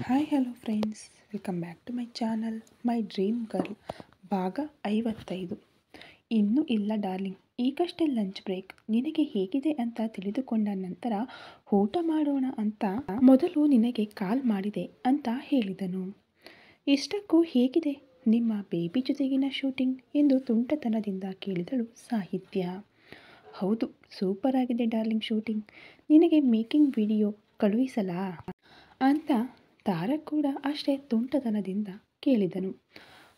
Hi hello friends, welcome back to my channel my dream girl ಭಾಗ 55. ಇನ್ನೂ ಇಲ್ಲ darling, ಈಗಷ್ಟೇ ಲಂಚ್ ಬ್ರೇಕ್. ನಿನಗೆ ಹೇಗಿದೆ ಅಂತ ತಿಳಿದುಕೊಂಡ ನಂತರ ಊಟ ಮಾಡೋಣ ಅಂತ ಮೊದಲು ನಿನಗೆ ಕಾಲ್ ಮಾಡಿದೆ ಅಂತ ಹೇಳಿದನು. ಇಷ್ಟಕ್ಕೂ ಹೇಗಿದೆ ನಿಮ್ಮ ಬೇಬಿ ಜೊತೆಗಿನ ಶೂಟಿಂಗ್ ಎಂದು ತುಂಟತನದಿಂದ ಕೇಳಿದಳು ಸಾಹಿತ್ಯ. ಹೌದು, ಸೂಪರ್ ಆಗಿದೆ ಡಾರ್ಲಿಂಗ್ ಶೂಟಿಂಗ್. ನಿನಗೆ ಮೇಕಿಂಗ್ ವಿಡಿಯೋ ಕಳುಹಿಸಲಾ ಅಂತ ತಾರಕ್ ಕೂಡ ಅಷ್ಟೇ ತುಂಟತನದಿಂದ ಕೇಳಿದನು.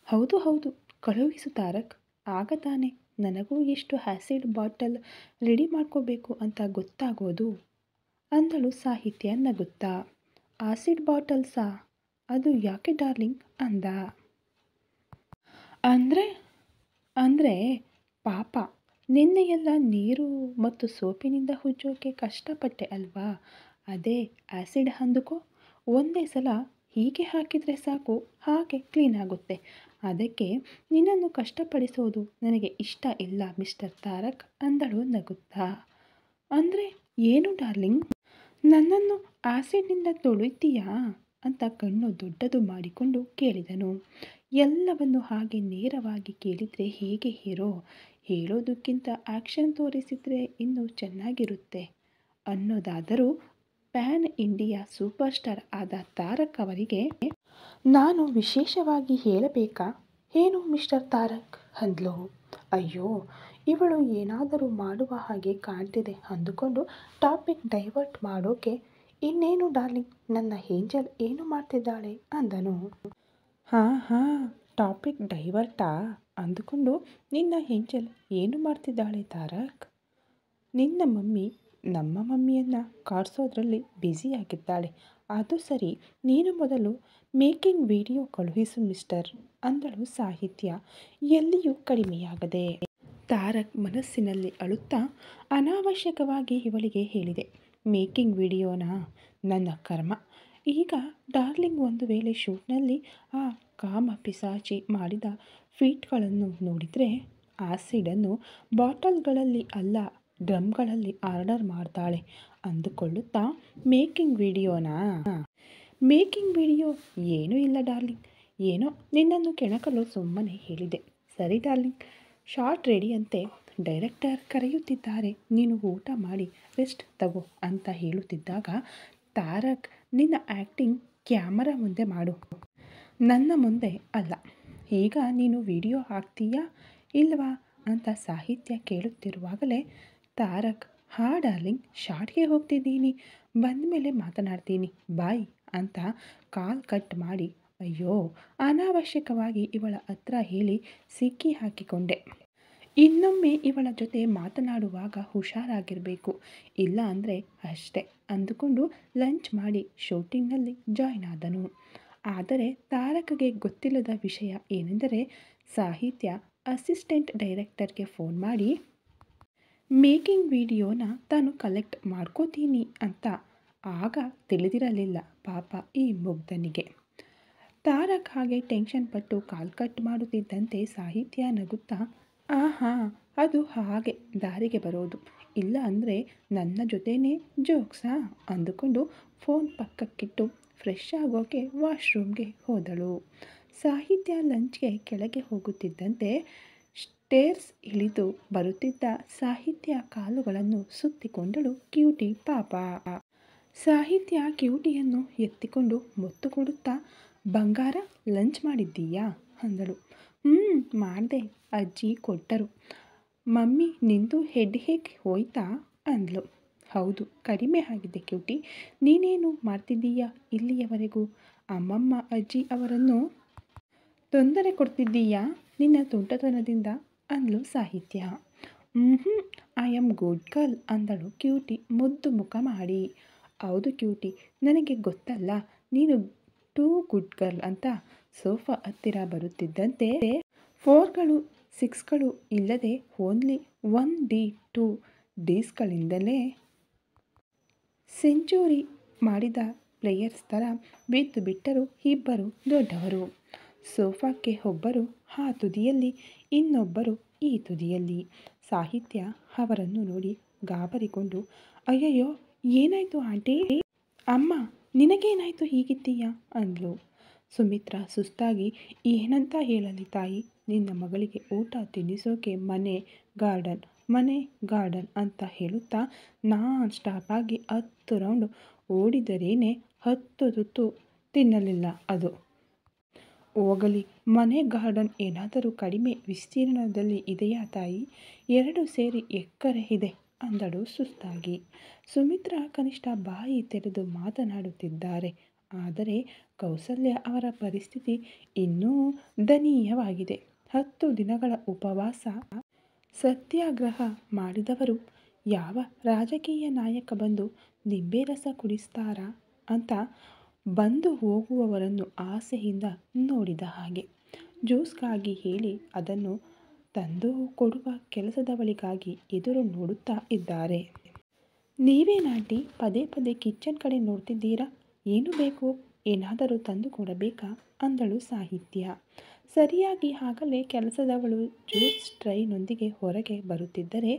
ಹೌದು ಹೌದು, ಕಳುಹಿಸು ತಾರಕ್. ಆಗ ತಾನೆ ನನಗೂ ಎಷ್ಟು ಆ್ಯಸಿಡ್ ಬಾಟಲ್ ರೆಡಿ ಮಾಡ್ಕೋಬೇಕು ಅಂತ ಗೊತ್ತಾಗೋದು ಅಂದಳು ಸಾಹಿತ್ಯ ನಗುತ್ತಾ. ಆಸಿಡ್ ಬಾಟಲ್ಸಾ? ಅದು ಯಾಕೆ ಡಾರ್ಲಿಂಗ್ ಅಂದ. ಅಂದರೆ ಪಾಪ, ನಿನ್ನೆಯೆಲ್ಲ ನೀರು ಮತ್ತು ಸೋಪಿನಿಂದ ಉಜ್ಜೋಕೆ ಕಷ್ಟಪಟ್ಟೆ ಅಲ್ವಾ? ಅದೇ ಆ್ಯಸಿಡ್ ಅಂದುಕೋ. ಒಂದೇ ಸಲ ಹೀಗೆ ಹಾಕಿದರೆ ಸಾಕು, ಹಾಗೆ ಕ್ಲೀನ್ ಆಗುತ್ತೆ. ಅದಕ್ಕೆ ನಿನ್ನನ್ನು ಕಷ್ಟಪಡಿಸೋದು ನನಗೆ ಇಷ್ಟ ಇಲ್ಲ ಮಿಸ್ಟರ್ ತಾರಕ್ ಅಂದಳು ನಗುತ್ತಾ. ಅಂದರೆ ಏನು ಡಾರ್ಲಿಂಗ್? ನನ್ನನ್ನು ಆ್ಯಸಿಡ್ನಿಂದ ತೊಳಿತೀಯಾ ಅಂತ ಕಣ್ಣು ದೊಡ್ಡದು ಮಾಡಿಕೊಂಡು ಕೇಳಿದನು. ಎಲ್ಲವನ್ನು ಹಾಗೆ ನೇರವಾಗಿ ಕೇಳಿದರೆ ಹೇಗೆ ಹೀರೋ? ಹೇಳೋದಕ್ಕಿಂತ ಆ್ಯಕ್ಷನ್ ತೋರಿಸಿದರೆ ಇನ್ನೂ ಚೆನ್ನಾಗಿರುತ್ತೆ ಅನ್ನೋದಾದರೂ ಪ್ಯಾನ್ ಇಂಡಿಯಾ ಸೂಪರ್ ಸ್ಟಾರ್ ಆದ ತಾರಕ್ ಅವರಿಗೆ ನಾನು ವಿಶೇಷವಾಗಿ ಹೇಳಬೇಕಾ ಏನು ಮಿಸ್ಟರ್ ತಾರಕ್ ಅಂದ್ಲು. ಅಯ್ಯೋ, ಇವಳು ಏನಾದರೂ ಮಾಡುವ ಹಾಗೆ ಕಾಣ್ತಿದೆ ಅಂದುಕೊಂಡು ಟಾಪಿಕ್ ಡೈವರ್ಟ್ ಮಾಡೋಕೆ ಇನ್ನೇನು ಡಾರ್ಲಿಂಗ್, ನನ್ನ ಏಂಜಲ್ ಏನು ಮಾಡ್ತಿದ್ದಾಳೆ ಅಂದನು. ಹಾಂ, ಟಾಪಿಕ್ ಡೈವರ್ಟಾ ಅಂದುಕೊಂಡು ನಿನ್ನ ಏಂಜಲ್ ಏನು ಮಾಡ್ತಿದ್ದಾಳೆ ತಾರಕ್? ನಿನ್ನ ಮಮ್ಮಿ ನಮ್ಮ ಮಮ್ಮಿಯನ್ನು ಕಾಡ್ಸೋದ್ರಲ್ಲಿ ಬ್ಯುಸಿಯಾಗಿದ್ದಾಳೆ. ಅದು ಸರಿ, ನೀನು ಮೊದಲು ಮೇಕಿಂಗ್ ವಿಡಿಯೋ ಕಳುಹಿಸು ಮಿಸ್ಟರ್ ಅಂದಳು ಸಾಹಿತ್ಯ ಎಲ್ಲಿಯೂ ಕಡಿಮೆಯಾಗದೆ. ತಾರಕ್ ಮನಸ್ಸಿನಲ್ಲಿ ಅಳುತ್ತಾ ಅನಾವಶ್ಯಕವಾಗಿ ಇವಳಿಗೆ ಹೇಳಿದೆ. ಮೇಕಿಂಗ್ ವಿಡಿಯೋನಾ? ನನ್ನ ಕರ್ಮ. ಈಗ ಡಾರ್ಲಿಂಗ್ ಒಂದು ವೇಳೆ ಶೂಟ್ನಲ್ಲಿ ಆ ಕಾಮ ಪಿಸಾಚಿ ಮಾಡಿದ ಫೀಟ್ಗಳನ್ನು ನೋಡಿದರೆ ಆಸಿಡನ್ನು ಬಾಟಲ್ಗಳಲ್ಲಿ ಅಲ್ಲ ಡ್ರಮ್ಗಳಲ್ಲಿ ಆರ್ಡರ್ ಮಾಡ್ತಾಳೆ ಅಂದುಕೊಳ್ಳುತ್ತಾ ಮೇಕಿಂಗ್ ವಿಡಿಯೋನಾ? ಮೇಕಿಂಗ್ ವಿಡಿಯೋ ಏನೂ ಇಲ್ಲ ಡಾರ್ಲಿಂಗ್, ಏನೋ ನಿನ್ನನ್ನು ಕೆಣಕಲು ಸುಮ್ಮನೆ ಹೇಳಿದೆ. ಸರಿ ಡಾರ್ಲಿಂಗ್, ಶಾರ್ಟ್ ರೆಡಿ ಅಂತೆ, ಡೈರೆಕ್ಟರ್ ಕರೆಯುತ್ತಿದ್ದಾರೆ, ನೀನು ಊಟ ಮಾಡಿ ರೆಸ್ಟ್ ತಗೋ ಅಂತ ಹೇಳುತ್ತಿದ್ದಾಗ ತಾರಕ್, ನಿನ್ನ ಆ್ಯಕ್ಟಿಂಗ್ ಕ್ಯಾಮರಾ ಮುಂದೆ ಮಾಡು, ನನ್ನ ಮುಂದೆ ಅಲ್ಲ. ಈಗ ನೀನು ವಿಡಿಯೋ ಹಾಕ್ತೀಯಾ ಇಲ್ವಾ ಅಂತ ಸಾಹಿತ್ಯ ಕೇಳುತ್ತಿರುವಾಗಲೇ ತಾರಕ್, ಹಾ ಡಾರ್ಲಿಂಗ್, ಶಾರ್ಟ್ಗೆ ಹೋಗ್ತಿದ್ದೀನಿ, ಬಂದಮೇಲೆ ಮಾತನಾಡ್ತೀನಿ, ಬಾಯ್ ಅಂತ ಕಾಲ್ ಕಟ್ ಮಾಡಿ, ಅಯ್ಯೋ ಅನಾವಶ್ಯಕವಾಗಿ ಇವಳ ಹತ್ರ ಹೇಳಿ ಸಿಕ್ಕಿ ಹಾಕಿಕೊಂಡೆ. ಇನ್ನೊಮ್ಮೆ ಇವಳ ಜೊತೆ ಮಾತನಾಡುವಾಗ ಹುಷಾರಾಗಿರಬೇಕು, ಇಲ್ಲ ಅಂದರೆ ಅಷ್ಟೇ ಅಂದುಕೊಂಡು ಲಂಚ್ ಮಾಡಿ ಶೂಟಿಂಗ್ನಲ್ಲಿ ಜಾಯ್ನ್ ಆದನು. ಆದರೆ ತಾರಕ್ಗೆ ಗೊತ್ತಿಲ್ಲದ ವಿಷಯ ಏನೆಂದರೆ ಸಾಹಿತ್ಯ ಅಸಿಸ್ಟೆಂಟ್ ಡೈರೆಕ್ಟರ್ಗೆ ಫೋನ್ ಮಾಡಿ ಮೇಕಿಂಗ್ ವಿಡಿಯೋನ ತಾನು ಕಲೆಕ್ಟ್ ಮಾಡ್ಕೋತೀನಿ ಅಂತ ಆಗ ತಿಳಿದಿರಲಿಲ್ಲ ಪಾಪ ಈ ಮುಗ್ಧನಿಗೆ. ತಾರಕ್ ಹಾಗೆ ಟೆನ್ಷನ್ ಪಟ್ಟು ಕಾಲ್ ಕಟ್ ಮಾಡುತ್ತಿದ್ದಂತೆ ಸಾಹಿತ್ಯ ನಗುತ್ತಾ, ಆಹಾ, ಅದು ಹಾಗೆ ದಾರಿಗೆ ಬರೋದು, ಇಲ್ಲ ಅಂದರೆ ನನ್ನ ಜೊತೆನೇ ಜೋಕ್ಸಾ ಅಂದುಕೊಂಡು ಫೋನ್ ಪಕ್ಕಕ್ಕಿಟ್ಟು ಫ್ರೆಶ್ ಆಗೋಕೆ ವಾಶ್ರೂಮ್ಗೆ ಹೋದಳು. ಸಾಹಿತ್ಯ ಲಂಚ್ಗೆ ಕೆಳಗೆ ಹೋಗುತ್ತಿದ್ದಂತೆ ಸ್ಟೇರ್ಸ್ ಇಳಿದು ಬರುತ್ತಿದ್ದ ಸಾಹಿತ್ಯ ಕಾಲುಗಳನ್ನು ಸುತ್ತಿಕೊಂಡಳು ಕ್ಯೂಟಿ ಪಾಪ. ಸಾಹಿತ್ಯ ಕ್ಯೂಟಿಯನ್ನು ಎತ್ತಿಕೊಂಡು ಮುತ್ತು ಕೊಡುತ್ತಾ, ಬಂಗಾರ ಲಂಚ್ ಮಾಡಿದ್ದೀಯಾ ಅಂದಳು. ಮಾಡಿದೆ, ಅಜ್ಜಿ ಕೊಟ್ಟರು. ಮಮ್ಮಿ ನಿಂದು ಹೆಡ್ ಹೇಗೆ ಹೋಯ್ತಾ ಅಂದ್ಲು. ಹೌದು, ಕಡಿಮೆ ಆಗಿದೆ ಕ್ಯೂಟಿ. ನೀನೇನು ಮಾಡ್ತಿದ್ದೀಯಾ ಇಲ್ಲಿಯವರೆಗೂ? ಅಮ್ಮಮ್ಮ ಅಜ್ಜಿ ಅವರನ್ನು ತೊಂದರೆ ಕೊಡ್ತಿದ್ದೀಯಾ ನಿನ್ನ ತುಂಟತನದಿಂದ ಅಂದ್ಲು ಸಾಹಿತ್ಯ. ಐ ಆಮ್ ಗುಡ್ ಗರ್ಲ್ ಅಂದಳು ಕ್ಯೂಟಿ ಮುದ್ದು ಮುಖ ಮಾಡಿ. ಹೌದು ಕ್ಯೂಟಿ, ನನಗೆ ಗೊತ್ತಲ್ಲ ನೀನು ಟೂ ಗುಡ್ ಗರ್ಲ್ ಅಂತ. ಸೋಫಾ ಹತ್ತಿರ ಬರುತ್ತಿದ್ದಂತೆ 4ಗಳು 6ಗಳು ಇಲ್ಲದೆ ಓನ್ಲಿ 1D 2Dsಗಳಿಂದಲೇ ಸೆಂಚುರಿ ಮಾಡಿದ ಪ್ಲೇಯರ್ಸ್ ಥರ ಬಿದ್ದು ಬಿಟ್ಟರು ಇಬ್ಬರು ದೊಡ್ಡವರು. ಸೋಫಾಕ್ಕೆ ಒಬ್ಬರು ಆ ತುದಿಯಲ್ಲಿ, ಇನ್ನೊಬ್ಬರು ಈ ತುದಿಯಲ್ಲಿ. ಸಾಹಿತ್ಯ ಅವರನ್ನು ನೋಡಿ ಗಾಬರಿಗೊಂಡು, ಅಯ್ಯಯ್ಯೋ ಏನಾಯಿತು ಆಂಟಿ? ಅಮ್ಮ ನಿನಗೇನಾಯಿತು ಹೀಗಿದ್ದೀಯಾ ಅಂದ್ಲು. ಸುಮಿತ್ರಾ ಸುಸ್ತಾಗಿ ಏನಂತ ಹೇಳಲಿ ತಾಯಿ, ನಿನ್ನ ಮಗಳಿಗೆ ಊಟ ತಿನ್ನಿಸೋಕೆ ಮನೆ ಗಾರ್ಡನ್ ಅಂತ ಹೇಳುತ್ತಾ ನಾನ್ ಸ್ಟಾಪ್ ಆಗಿ 10 ರೌಂಡ್ ಓಡಿದರೇನೆ 10 ತುತ್ತು ತಿನ್ನಲಿಲ್ಲ ಅದು. ಹೋಗಲಿ, ಮನೆ ಗಾರ್ಡನ್ ಏನಾದರೂ ಕಡಿಮೆ ವಿಸ್ತೀರ್ಣದಲ್ಲಿ ಇದೆಯಾ ತಾಯಿ? 2 ಸೇರಿ ಎಕರೆ ಇದೆ ಅಂದಳು ಸುಸ್ತಾಗಿ. ಸುಮಿತ್ರಾ ಕನಿಷ್ಠ ಬಾಯಿ ತೆರೆದು ಮಾತನಾಡುತ್ತಿದ್ದಾರೆ. ಆದರೆ ಕೌಸಲ್ಯ ಅವರ ಪರಿಸ್ಥಿತಿ ಇನ್ನೂ ದಯನೀಯವಾಗಿದೆ. 10 ದಿನಗಳ ಉಪವಾಸ ಸತ್ಯಾಗ್ರಹ ಮಾಡಿದವರು ಯಾವ ರಾಜಕೀಯ ನಾಯಕ ಬಂದು ನಿಂಬೆ ರಸ ಕುಡಿಸ್ತಾರಾ ಅಂತ ಬಂದು ಹೋಗುವವರನ್ನು ಆಸೆಯಿಂದ ನೋಡಿದ ಹಾಗೆ ಜ್ಯೂಸ್ಗಾಗಿ ಹೇಳಿ ಅದನ್ನು ತಂದು ಕೊಡುವ ಕೆಲಸದವಳಿಗಾಗಿ ಎದುರು ನೋಡುತ್ತಾ ಇದ್ದಾರೆ. ನೀವೇನಾಂಟಿ ಪದೇ ಪದೇ ಕಿಚನ್ ಕಡೆ ನೋಡ್ತಿದ್ದೀರಾ? ಏನು ಬೇಕು? ಏನಾದರೂ ತಂದು ಕೊಡಬೇಕಾ ಅಂದಳು ಸಾಹಿತ್ಯ. ಸರಿಯಾಗಿ ಆಗಲೇ ಕೆಲಸದವಳು ಜ್ಯೂಸ್ ಟ್ರೈನೊಂದಿಗೆ ಹೊರಗೆ ಬರುತ್ತಿದ್ದರೆ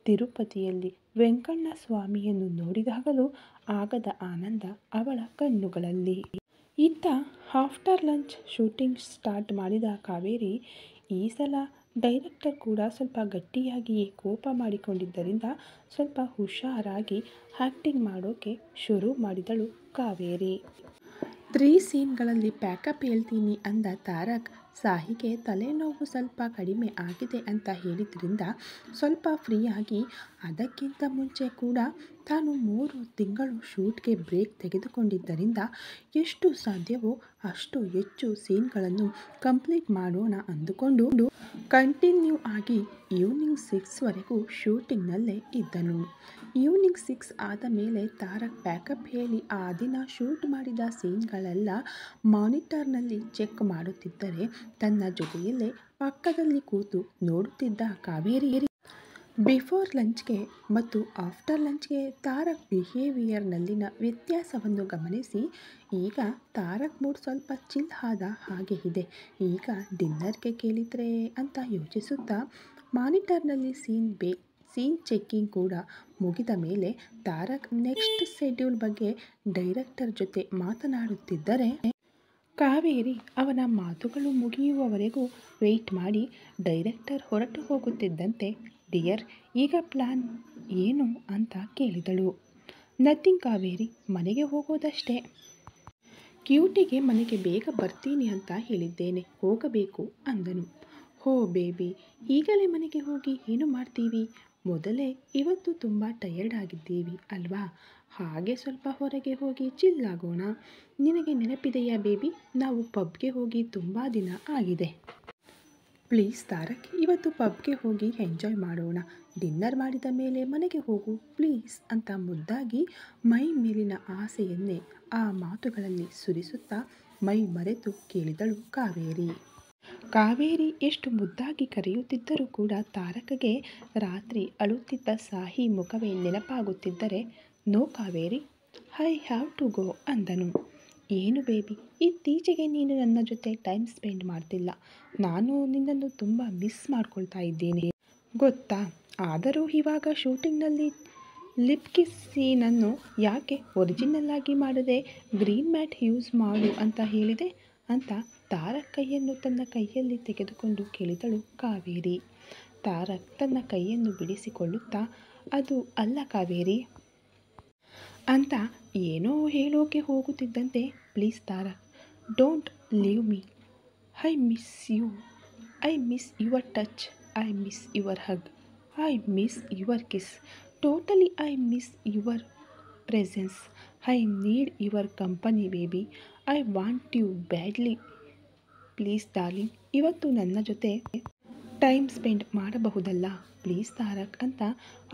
ತಿರುಪತಿಯಲ್ಲಿ ವೆಂಕಣ್ಣ ಸ್ವಾಮಿಯನ್ನು ನೋಡಿದಾಗಲೂ ಆಗದ ಆನಂದ ಅವಳ ಕಣ್ಣುಗಳಲ್ಲಿ. ಇತ್ತ ಆಫ್ಟರ್ ಲಂಚ್ ಶೂಟಿಂಗ್ ಸ್ಟಾರ್ಟ್ ಮಾಡಿದ ಕಾವೇರಿ ಈ ಸಲ ಡೈರೆಕ್ಟರ್ ಕೂಡ ಸ್ವಲ್ಪ ಗಟ್ಟಿಯಾಗಿಯೇ ಕೋಪ ಮಾಡಿಕೊಂಡಿದ್ದರಿಂದ ಸ್ವಲ್ಪ ಹುಷಾರಾಗಿ ಆ್ಯಕ್ಟಿಂಗ್ ಮಾಡೋಕೆ ಶುರು ಮಾಡಿದಳು ಕಾವೇರಿ. 3 ಸೀನ್ಗಳಲ್ಲಿ ಪ್ಯಾಕಪ್ ಹೇಳ್ತೀನಿ ಅಂದ ತಾರಕ್ ಸಾಹಿಗೆ ತಲೆನೋವು ಸ್ವಲ್ಪ ಕಡಿಮೆ ಆಗಿದೆ ಅಂತ ಹೇಳಿದ್ರಿಂದ ಸ್ವಲ್ಪ ಫ್ರೀಯಾಗಿ, ಅದಕ್ಕಿಂತ ಮುಂಚೆ ಕೂಡ ತಾನು 3 ತಿಂಗಳು ಶೂಟ್ಗೆ ಬ್ರೇಕ್ ತೆಗೆದುಕೊಂಡಿದ್ದರಿಂದ ಎಷ್ಟು ಸಾಧ್ಯವೋ ಅಷ್ಟು ಹೆಚ್ಚು ಸೀನ್ಗಳನ್ನು ಕಂಪ್ಲೀಟ್ ಮಾಡೋಣ ಅಂದುಕೊಂಡು ಕಂಟಿನ್ಯೂ ಆಗಿ ಈವ್ನಿಂಗ್ 6ವರೆಗೂ ಶೂಟಿಂಗ್ನಲ್ಲೇ ಇದ್ದನು. ಈವ್ನಿಂಗ್ 6 ಆದ ಮೇಲೆ ತಾರಕ್ ಪ್ಯಾಕಪ್ ಹೇಳಿ ಆ ದಿನ ಶೂಟ್ ಮಾಡಿದ ಸೀನ್ಗಳೆಲ್ಲ ಮಾನಿಟರ್ನಲ್ಲಿ ಚೆಕ್ ಮಾಡುತ್ತಿದ್ದರೆ ತನ್ನ ಜೊತೆಯಲ್ಲೇ ಪಕ್ಕದಲ್ಲಿ ಕೂತು ನೋಡುತ್ತಿದ್ದ ಕಾವೇರಿ ಬಿಫೋರ್ ಲಂಚ್ಗೆ ಮತ್ತು ಆಫ್ಟರ್ ಲಂಚ್ಗೆ ತಾರಕ್ ಬಿಹೇವಿಯರ್ನಲ್ಲಿನ ವ್ಯತ್ಯಾಸವನ್ನು ಗಮನಿಸಿ ಈಗ ತಾರಕ್ ಮೂಡ್ ಸ್ವಲ್ಪ ಚಿಲ್ ಆದ ಹಾಗೆ ಇದೆ, ಈಗ ಡಿನ್ನರ್ಗೆ ಕೇಳಿದ್ರೆ ಅಂತ ಯೋಚಿಸುತ್ತಾ ಮಾನಿಟರ್ನಲ್ಲಿ ಸೀನ್ ಚೆಕ್ಕಿಂಗ್ ಕೂಡ ಮುಗಿದ ಮೇಲೆ ತಾರಕ್ ನೆಕ್ಸ್ಟ್ ಶೆಡ್ಯೂಲ್ ಬಗ್ಗೆ ಡೈರೆಕ್ಟರ್ ಜೊತೆ ಮಾತನಾಡುತ್ತಿದ್ದರೆ ಕಾವೇರಿ ಅವನ ಮಾತುಗಳು ಮುಗಿಯುವವರೆಗೂ ವೆಯ್ಟ್ ಮಾಡಿ ಡೈರೆಕ್ಟರ್ ಹೊರಟು ಹೋಗುತ್ತಿದ್ದಂತೆ ಡಿಯರ್, ಈಗ ಪ್ಲಾನ್ ಏನು ಅಂತ ಕೇಳಿದಳು. ನಥಿಂಗ್ ಕಾವೇರಿ, ಮನೆಗೆ ಹೋಗೋದಷ್ಟೇ. ಕ್ಯೂಟಿಗೆ ಮನೆಗೆ ಬೇಗ ಬರ್ತೀನಿ ಅಂತ ಹೇಳಿದ್ದೇನೆ, ಹೋಗಬೇಕು ಅಂದನು. ಹೋ ಬೇಬಿ, ಈಗಲೇ ಮನೆಗೆ ಹೋಗಿ ಏನು ಮಾಡ್ತೀವಿ? ಮೊದಲೇ ಇವತ್ತು ತುಂಬ ಟಯರ್ಡ್ ಆಗಿದ್ದೀವಿ ಅಲ್ವಾ? ಹಾಗೆ ಸ್ವಲ್ಪ ಹೊರಗೆ ಹೋಗಿ ಚಿಲ್ ಆಗೋಣ. ನಿನಗೆ ನೆನಪಿದೆಯಾ ಬೇಬಿ, ನಾವು ಪಬ್ಗೆ ಹೋಗಿ ತುಂಬ ದಿನ ಆಗಿದೆ. ಪ್ಲೀಸ್ ತಾರಕ್, ಇವತ್ತು ಪಬ್ಗೆ ಹೋಗಿ ಎಂಜಾಯ್ ಮಾಡೋಣ. ಡಿನ್ನರ್ ಮಾಡಿದ ಮೇಲೆ ಮನೆಗೆ ಹೋಗು ಪ್ಲೀಸ್ ಅಂತ ಮುದ್ದಾಗಿ ಮೈ ಮೇಲಿನ ಆಸೆಯನ್ನೇ ಆ ಮಾತುಗಳಲ್ಲಿ ಸುರಿಸುತ್ತಾ ಮೈ ಮರೆತು ಕೇಳಿದಳು ಕಾವೇರಿ. ಕಾವೇರಿ ಎಷ್ಟು ಮುದ್ದಾಗಿ ಕರೆಯುತ್ತಿದ್ದರೂ ಕೂಡ ತಾರಕ್ಗೆ ರಾತ್ರಿ ಅಳುತ್ತಿದ್ದ ಸಾಹಿ ಮುಖವೇ ನೆನಪಾಗುತ್ತಿದ್ದರೆ no Kaveri, I have to go ಅಂದನು. ಏನು ಬೇಬಿ, ಇತ್ತೀಚೆಗೆ ನೀನು ನನ್ನ ಜೊತೆ ಟೈಮ್ ಸ್ಪೆಂಡ್ ಮಾಡ್ತಿಲ್ಲ. ನಾನು ನಿನ್ನನ್ನು ತುಂಬ ಮಿಸ್ ಮಾಡ್ಕೊಳ್ತಾ ಇದ್ದೇನೆ ಗೊತ್ತಾ? ಆದರೂ ಇವಾಗ ಶೂಟಿಂಗ್ನಲ್ಲಿ ಲಿಪ್ ಕಿಸ್ ಸೀನನ್ನು ಯಾಕೆ ಒರಿಜಿನಲ್ ಆಗಿ ಮಾಡದೆ ಗ್ರೀನ್ ಮ್ಯಾಟ್ ಯೂಸ್ ಮಾಡು ಅಂತ ಹೇಳಿದೆ ಅಂತ ತಾರಕ್ ಕೈಯನ್ನು ತನ್ನ ಕೈಯಲ್ಲಿ ತೆಗೆದುಕೊಂಡು ಕೇಳಿದಳು ಕಾವೇರಿ. ತಾರಕ್ ತನ್ನ ಕೈಯನ್ನು ಬಿಡಿಸಿಕೊಳ್ಳುತ್ತಾ ಅದು ಅಲ್ಲ ಕಾವೇರಿ ಅಂತ ಏನೋ ಹೇಳೋಕೆ ಹೋಗುತ್ತಿದ್ದಂತೆ please Tarak, don't leave me. I miss you. I miss your touch. I miss your hug. I miss your kiss. Totally I miss your presence. I need your company baby. I want you badly. Please darling, ಇವತ್ತು ನನ್ನ ಜೊತೆ time spend ಮಾಡಬಹುದಲ್ಲ please Tarak ಅಂತ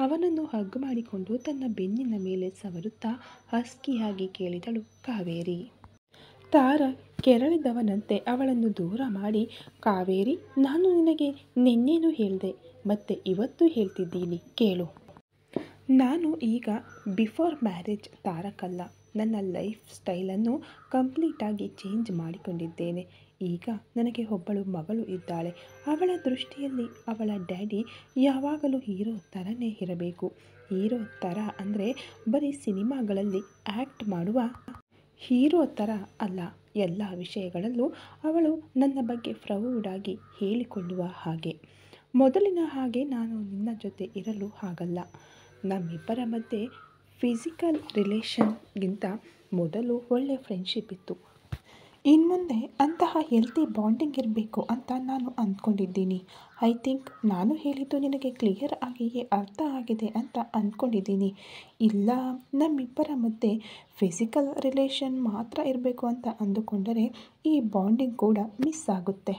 ಅವನನ್ನು hug ಮಾಡಿಕೊಂಡು ತನ್ನ ಬೆನ್ನಿನ ಮೇಲೆ ಸವರುತ್ತಾ ಹಸ್ಕಿಯಾಗಿ ಕೇಳಿದಳು ಕಾವೇರಿ. ತಾರಕ್ ಕೆರಳಿದವನಂತೆ ಅವಳನ್ನು ದೂರ ಮಾಡಿ ಕಾವೇರಿ, ನಾನು ನಿನಗೆ ನಿನ್ನೇನು ಹೇಳಿದೆ ಮತ್ತೆ ಇವತ್ತು ಹೇಳ್ತಿದ್ದೀನಿ ಕೇಳು. ನಾನು ಈಗ ಬಿಫೋರ್ ಮ್ಯಾರೇಜ್ ತಾರಕ್ ಅಲ್ಲ. ನನ್ನ ಲೈಫ್ ಸ್ಟೈಲನ್ನು ಕಂಪ್ಲೀಟಾಗಿ ಚೇಂಜ್ ಮಾಡಿಕೊಂಡಿದ್ದೇನೆ. ಈಗ ನನಗೆ ಒಬ್ಬಳು ಮಗಳು ಇದ್ದಾಳೆ. ಅವಳ ದೃಷ್ಟಿಯಲ್ಲಿ ಅವಳ ಡ್ಯಾಡಿ ಯಾವಾಗಲೂ ಹೀರೋ ಥರನೇ ಇರಬೇಕು. ಹೀರೋ ಥರ ಅಂದರೆ ಬರೀ ಸಿನಿಮಾಗಳಲ್ಲಿ ಆ್ಯಕ್ಟ್ ಮಾಡುವ ಹೀರೋ ಥರ ಅಲ್ಲ, ಎಲ್ಲ ವಿಷಯಗಳಲ್ಲೂ ಅವಳು ನನ್ನ ಬಗ್ಗೆ ಪ್ರೌಢಾಗಿ ಹೇಳಿಕೊಳ್ಳುವ ಹಾಗೆ. ಮೊದಲಿನ ಹಾಗೆ ನಾನು ನಿನ್ನ ಜೊತೆ ಇರಲು ಆಗಲ್ಲ. ನಮ್ಮಿಬ್ಬರ ಮಧ್ಯೆ ಫಿಸಿಕಲ್ ರಿಲೇಷನ್ಗಿಂತ ಮೊದಲು ಒಳ್ಳೆ ಫ್ರೆಂಡ್ಶಿಪ್ ಇತ್ತು. ಇನ್ಮುಂದೆ ಅಂತಹ ಹೆಲ್ತಿ ಬಾಂಡಿಂಗ್ ಇರಬೇಕು ಅಂತ ನಾನು ಅಂದ್ಕೊಂಡಿದ್ದೀನಿ. ಐ ಥಿಂಕ್ ನಾನು ಹೇಳಿದ್ದು ನಿನಗೆ ಕ್ಲಿಯರ್ ಆಗಿಯೇ ಅರ್ಥ ಆಗಿದೆ ಅಂತ ಅಂದ್ಕೊಂಡಿದ್ದೀನಿ. ಇಲ್ಲ, ನಮ್ಮಿಬ್ಬರ ಮಧ್ಯೆ ಫಿಸಿಕಲ್ ರಿಲೇಷನ್ ಮಾತ್ರ ಇರಬೇಕು ಅಂತ ಅಂದುಕೊಂಡರೆ ಈ ಬಾಂಡಿಂಗ್ ಕೂಡ ಮಿಸ್ ಆಗುತ್ತೆ.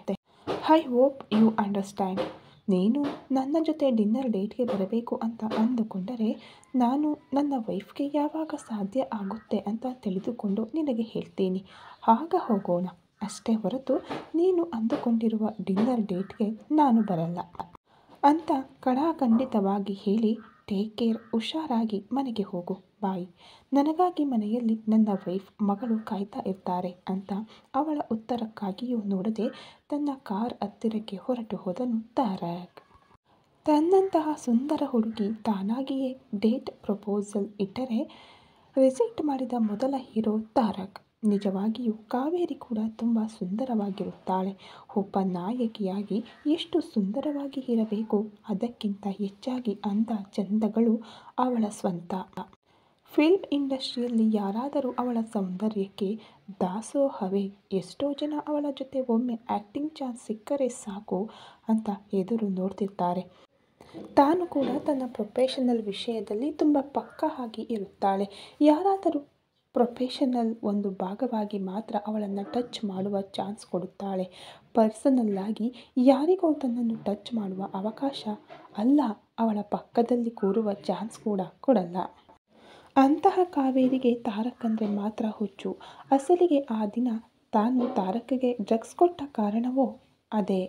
I hope you understand. ನೀನು ನನ್ನ ಜೊತೆ ಡಿನ್ನರ್ ಡೇಟ್ಗೆ ಬರಬೇಕು ಅಂತ ಅಂದುಕೊಂಡರೆ ನಾನು ನನ್ನ ವೈಫ್ಗೆ ಯಾವಾಗ ಸಾಧ್ಯ ಆಗುತ್ತೆ ಅಂತ ತಿಳಿದುಕೊಂಡು ನಿನಗೆ ಹೇಳ್ತೀನಿ. ಆಗ ಹೋಗೋಣ ಅಷ್ಟೇ ಹೊರತು ನೀನು ಅಂದುಕೊಂಡಿರುವ ಡಿನ್ನರ್ ಡೇಟ್ಗೆ ನಾನು ಬರಲ್ಲ ಅಂತ ಖಡಾಖಂಡಿತವಾಗಿ ಹೇಳಿ, ಟೇಕ್ ಕೇರ್, ಹುಷಾರಾಗಿ ಮನೆಗೆ ಹೋಗು, ಬಾಯ್. ನನಗಾಗಿ ಮನೆಯಲ್ಲಿ ನನ್ನ ವೈಫ್ ಮಗಳು ಕಾಯ್ತಾ ಇರ್ತಾರೆ ಅಂತ ಅವಳ ಉತ್ತರಕ್ಕಾಗಿಯೂ ನೋಡದೆ ತನ್ನ ಕಾರ್ ಹತ್ತಿರಕ್ಕೆ ಹೊರಟು ಹೋದನು ತಾರಕ್. ತನ್ನಂತಹ ಸುಂದರ ಹುಡುಗಿ ತಾನಾಗಿಯೇ ಡೇಟ್ ಪ್ರಪೋಸಲ್ ಇಟ್ಟರೆ ರಿಜೆಕ್ಟ್ ಮಾಡಿದ ಮೊದಲ ಹೀರೋ ತಾರಕ್. ನಿಜವಾಗಿಯೂ ಕಾವೇರಿ ಕೂಡ ತುಂಬ ಸುಂದರವಾಗಿರುತ್ತಾಳೆ. ಒಬ್ಬ ನಾಯಕಿಯಾಗಿ ಎಷ್ಟು ಸುಂದರವಾಗಿ ಇರಬೇಕು, ಅದಕ್ಕಿಂತ ಹೆಚ್ಚಾಗಿ ಅಂದ ಚಂದಗಳು ಅವಳ ಸ್ವಂತ. ಫಿಲ್ಮ್ ಇಂಡಸ್ಟ್ರಿಯಲ್ಲಿ ಯಾರಾದರೂ ಅವಳ ಸೌಂದರ್ಯಕ್ಕೆ ದಾಸೋಹವೇ. ಎಷ್ಟೋ ಜನ ಅವಳ ಜೊತೆ ಒಮ್ಮೆ ಆ್ಯಕ್ಟಿಂಗ್ ಚಾನ್ಸ್ ಸಿಕ್ಕರೆ ಸಾಕು ಅಂತ ಎದುರು ನೋಡ್ತಿರ್ತಾರೆ. ತಾನು ಕೂಡ ತನ್ನ ಪ್ರೊಫೆಷನಲ್ ವಿಷಯದಲ್ಲಿ ತುಂಬ ಪಕ್ಕಾ ಆಗಿ ಇರುತ್ತಾಳೆ. ಯಾರಾದರೂ ಪ್ರೊಫೆಷನಲ್ ಒಂದು ಭಾಗವಾಗಿ ಮಾತ್ರ ಅವಳನ್ನು ಟಚ್ ಮಾಡುವ ಚಾನ್ಸ್ ಕೊಡುತ್ತಾಳೆ. ಪರ್ಸನಲ್ಲಾಗಿ ಯಾರಿಗೂ ತನ್ನನ್ನು ಟಚ್ ಮಾಡುವ ಅವಕಾಶ ಅಲ್ಲ, ಅವಳ ಪಕ್ಕದಲ್ಲಿ ಕೂರುವ ಚಾನ್ಸ್ ಕೂಡ ಕೊಡಲ್ಲ. ಅಂತಹ ಕಾವೇರಿಗೆ ತಾರಕ್ ಅಂದರೆ ಮಾತ್ರ ಹುಚ್ಚು. ಅಸಲಿಗೆ ಆ ದಿನ ತಾನು ತಾರಕ್ಗೆ ಡ್ರಗ್ಸ್ ಕೊಟ್ಟ ಕಾರಣವೋ ಅದೇ.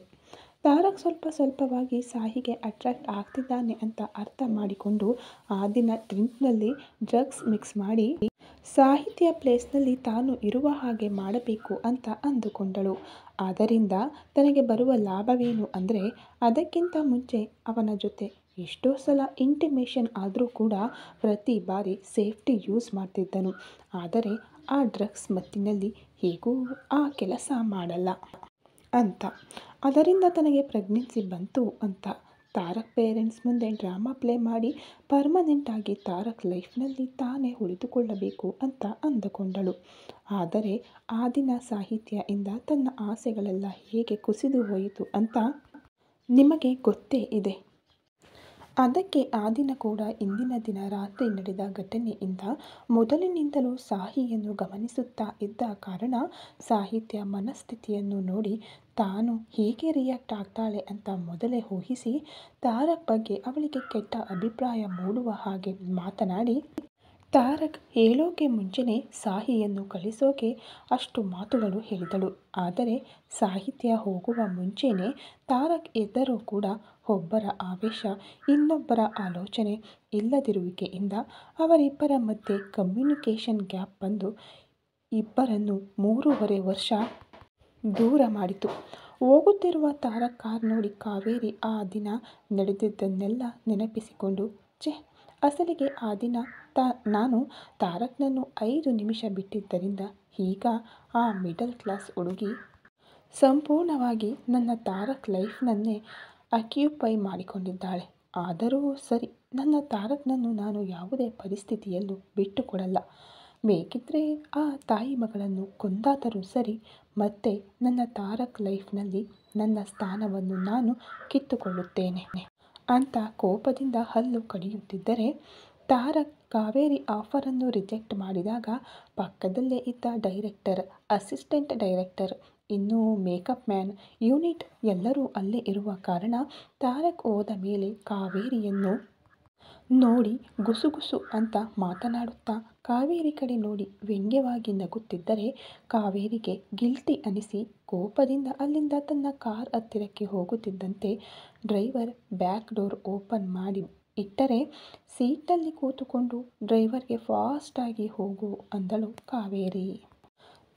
ತಾರಕ್ ಸ್ವಲ್ಪವಾಗಿ ಸಾಹಿಗೆ ಅಟ್ರಾಕ್ಟ್ ಆಗ್ತಿದ್ದಾನೆ ಅಂತ ಅರ್ಥ ಮಾಡಿಕೊಂಡು ಆ ದಿನ ಡ್ರಿಂಕ್ನಲ್ಲಿ ಡ್ರಗ್ಸ್ ಮಿಕ್ಸ್ ಮಾಡಿ ಸಾಹಿತ್ಯ ಪ್ಲೇಸ್ನಲ್ಲಿ ತಾನು ಇರುವ ಹಾಗೆ ಮಾಡಬೇಕು ಅಂತ ಅಂದುಕೊಂಡಳು. ಆದ್ದರಿಂದ ತನಗೆ ಬರುವ ಲಾಭವೇನು ಅಂದರೆ ಅದಕ್ಕಿಂತ ಮುಂಚೆ ಅವನ ಜೊತೆ ಎಷ್ಟೋ ಸಲ ಇಂಟಿಮೇಷನ್ ಆದರೂ ಕೂಡ ಪ್ರತಿ ಬಾರಿ ಸೇಫ್ಟಿ ಯೂಸ್ ಮಾಡ್ತಿದ್ದನು. ಆದರೆ ಆ ಡ್ರಗ್ಸ್ ಮತ್ತಿನಲ್ಲಿ ಹೇಗೂ ಆ ಕೆಲಸ ಮಾಡಲ್ಲ ಅಂತ, ಅದರಿಂದ ತನಗೆ ಪ್ರೆಗ್ನೆನ್ಸಿ ಬಂತು ಅಂತ ತಾರಕ್ ಪೇರೆಂಟ್ಸ್ ಮುಂದೆ ಡ್ರಾಮಾ ಪ್ಲೇ ಮಾಡಿ ಪರ್ಮನೆಂಟಾಗಿ ತಾರಕ್ ಲೈಫ್ನಲ್ಲಿ ತಾನೇ ಉಳಿದುಕೊಳ್ಳಬೇಕು ಅಂತ ಅಂದುಕೊಂಡಳು. ಆದರೆ ಆ ದಿನ ಸಾಹಿತ್ಯದಿಂದ ತನ್ನ ಆಸೆಗಳೆಲ್ಲ ಹೇಗೆ ಕುಸಿದು ಹೋಯಿತು ಅಂತ ನಿಮಗೆ ಗೊತ್ತೇ ಇದೆ. ಅದಕ್ಕೆ ಆ ದಿನ ಕೂಡ ಇಂದಿನ ದಿನ ರಾತ್ರಿ ನಡೆದ ಘಟನೆಯಿಂದ ಮೊದಲಿನಿಂದಲೂ ಸಾಹಿಯನ್ನು ಗಮನಿಸುತ್ತಾ ಇದ್ದ ಕಾರಣ ಸಾಹಿತ್ಯ ಮನಸ್ಥಿತಿಯನ್ನು ನೋಡಿ ತಾನು ಹೇಗೆ ರಿಯಾಕ್ಟ್ ಆಗ್ತಾಳೆ ಅಂತ ಮೊದಲೇ ಊಹಿಸಿ ತಾರಕ್ ಬಗ್ಗೆ ಅವಳಿಗೆ ಕೆಟ್ಟ ಅಭಿಪ್ರಾಯ ಮೂಡುವ ಹಾಗೆ ಮಾತನಾಡಿ ತಾರಕ್ ಹೇಳೋಕೆ ಮುಂಚೆನೇ ಸಾಹಿಯನ್ನು ಕಳಿಸೋಕೆ ಅಷ್ಟು ಮಾತುಗಳು ಹೇಳಿದಳು. ಆದರೆ ಸಾಹಿತ್ಯ ಹೋಗುವ ಮುಂಚೆನೇ ತಾರಕ್ ಎದ್ದರೂ ಕೂಡ ಒಬ್ಬರ ಆವೇಶ ಇನ್ನೊಬ್ಬರ ಆಲೋಚನೆ ಇಲ್ಲದಿರುವಿಕೆಯಿಂದ ಅವರಿಬ್ಬರ ಮಧ್ಯೆ ಕಮ್ಯುನಿಕೇಷನ್ ಗ್ಯಾಪ್ ಬಂದು ಇಬ್ಬರನ್ನು 3.5 ವರ್ಷ ದೂರ ಮಾಡಿತು. ಹೋಗುತ್ತಿರುವ ತಾರಕ್ ಕಾರ್ ನೋಡಿ ಕಾವೇರಿ ಆ ದಿನ ನಡೆದಿದ್ದನ್ನೆಲ್ಲ ನೆನಪಿಸಿಕೊಂಡು, ಛೆ, ಅಸಲಿಗೆ ಆ ದಿನ ನಾನು ತಾರಕ್ನನ್ನು 5 ನಿಮಿಷ ಬಿಟ್ಟಿದ್ದರಿಂದ ಈಗ ಆ ಮಿಡಲ್ ಕ್ಲಾಸ್ ಹುಡುಗಿ ಸಂಪೂರ್ಣವಾಗಿ ನನ್ನ ತಾರಕ್ ಲೈಫ್ನನ್ನೇ ಅಕ್ಯುಪೈ ಮಾಡಿಕೊಂಡಿದ್ದಾಳೆ. ಆದರೂ ಸರಿ, ನನ್ನ ತಾರಕ್ನನ್ನು ನಾನು ಯಾವುದೇ ಪರಿಸ್ಥಿತಿಯಲ್ಲೂ ಬಿಟ್ಟುಕೊಡಲ್ಲ. ಬೇಕಿದ್ರೆ ಆ ತಾಯಿ ಮಗಳನ್ನು ಕೊಂದಾದರೂ ಸರಿ, ಮತ್ತೆ ನನ್ನ ತಾರಕ್ ಲೈಫ್ನಲ್ಲಿ ನನ್ನ ಸ್ಥಾನವನ್ನು ನಾನು ಕಿತ್ತುಕೊಳ್ಳುತ್ತೇನೆ ಅಂತ ಕೋಪದಿಂದ ಹಲ್ಲು ಕಡಿಯುತ್ತಿದ್ದರೆ ತಾರಕ್ ಕಾವೇರಿ ಆಫರನ್ನು ರಿಜೆಕ್ಟ್ ಮಾಡಿದಾಗ ಪಕ್ಕದಲ್ಲೇ ಇದ್ದ ಡೈರೆಕ್ಟರ್, ಅಸಿಸ್ಟೆಂಟ್ ಡೈರೆಕ್ಟರ್, ಇನ್ನು ಮೇಕಪ್ ಮ್ಯಾನ್, ಯೂನಿಟ್ ಎಲ್ಲರೂ ಅಲ್ಲೇ ಇರುವ ಕಾರಣ ತಾರಕ್ ಹೋದ ಮೇಲೆ ಕಾವೇರಿಯನ್ನು ನೋಡಿ ಗುಸುಗುಸು ಅಂತ ಮಾತನಾಡುತ್ತಾ ಕಾವೇರಿ ಕಡೆ ನೋಡಿ ವ್ಯಂಗ್ಯವಾಗಿ ನಗುತ್ತಿದ್ದರೆ ಕಾವೇರಿಗೆ ಗಿಲ್ಟಿ ಅನಿಸಿ ಕೋಪದಿಂದ ಅಲ್ಲಿಂದ ತನ್ನ ಕಾರ್ ಹತ್ತಿರಕ್ಕೆ ಹೋಗುತ್ತಿದ್ದಂತೆ ಡ್ರೈವರ್ ಬ್ಯಾಕ್ ಡೋರ್ ಓಪನ್ ಮಾಡಿ ಇಟ್ಟರೆ ಸೀಟ್ನಲ್ಲಿ ಕೂತುಕೊಂಡು ಡ್ರೈವರ್ಗೆ ಫಾಸ್ಟಾಗಿ ಹೋಗು ಅಂದಳು ಕಾವೇರಿ.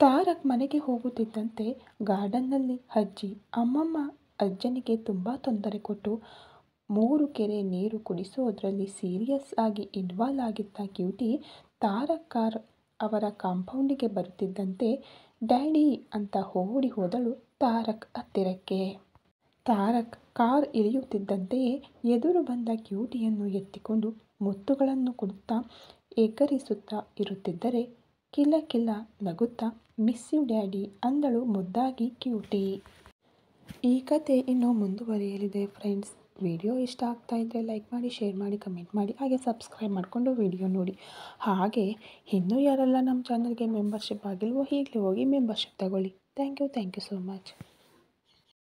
ತಾರಕ್ ಮನೆಗೆ ಹೋಗುತ್ತಿದ್ದಂತೆ ಗಾರ್ಡನ್ನಲ್ಲಿ ಅಜ್ಜಿ ಅಮ್ಮಮ್ಮ ಅಜ್ಜನಿಗೆ ತುಂಬ ತೊಂದರೆ ಕೊಟ್ಟು 3 ಕೆರೆ ನೀರು ಕುಡಿಸೋದ್ರಲ್ಲಿ ಸೀರಿಯಸ್ ಆಗಿ ಇನ್ವಾಲ್ವ್ ಆಗಿದ್ದ ಕ್ಯೂಟಿ ತಾರಕ್ ಕಾರ್ ಅವರ ಕಾಂಪೌಂಡಿಗೆ ಬರುತ್ತಿದ್ದಂತೆ ಡ್ಯಾಡಿ ಅಂತ ಓಡಿ ಹೋದಳು ತಾರಕ್ ಹತ್ತಿರಕ್ಕೆ. ತಾರಕ್ ಕಾರ್ ಇಳಿಯುತ್ತಿದ್ದಂತೆಯೇ ಎದುರು ಬಂದ ಕ್ಯೂಟಿಯನ್ನು ಎತ್ತಿಕೊಂಡು ಮುತ್ತುಗಳನ್ನು ಕೊಡುತ್ತಾ ಎಗರಿಸುತ್ತಾ ಇರುತ್ತಿದ್ದರೆ ಕಿಲ ಕಿಲ ನಗುತ್ತಾ ಮಿಸ್ ಯು ಡ್ಯಾಡಿ ಅಂದಳು ಮುದ್ದಾಗಿ ಕ್ಯೂಟಿ. ಈ ಕತೆ ಇನ್ನೂ ಮುಂದುವರಿಯಲಿದೆ ಫ್ರೆಂಡ್ಸ್. ವಿಡಿಯೋ ಇಷ್ಟ ಆಗ್ತಾ ಇದ್ದರೆ ಲೈಕ್ ಮಾಡಿ, ಶೇರ್ ಮಾಡಿ, ಕಮೆಂಟ್ ಮಾಡಿ, ಹಾಗೆ ಸಬ್ಸ್ಕ್ರೈಬ್ ಮಾಡಿಕೊಂಡು ವಿಡಿಯೋ ನೋಡಿ. ಹಾಗೆ ಇನ್ನೂ ಯಾರೆಲ್ಲ ನಮ್ಮ ಚಾನಲ್ಗೆ ಮೆಂಬರ್ಶಿಪ್ ಆಗಿಲ್ವೋ ಈಗಲೇ ಹೋಗಿ ಮೆಂಬರ್ಶಿಪ್ ತಗೊಳ್ಳಿ. Thank you so much.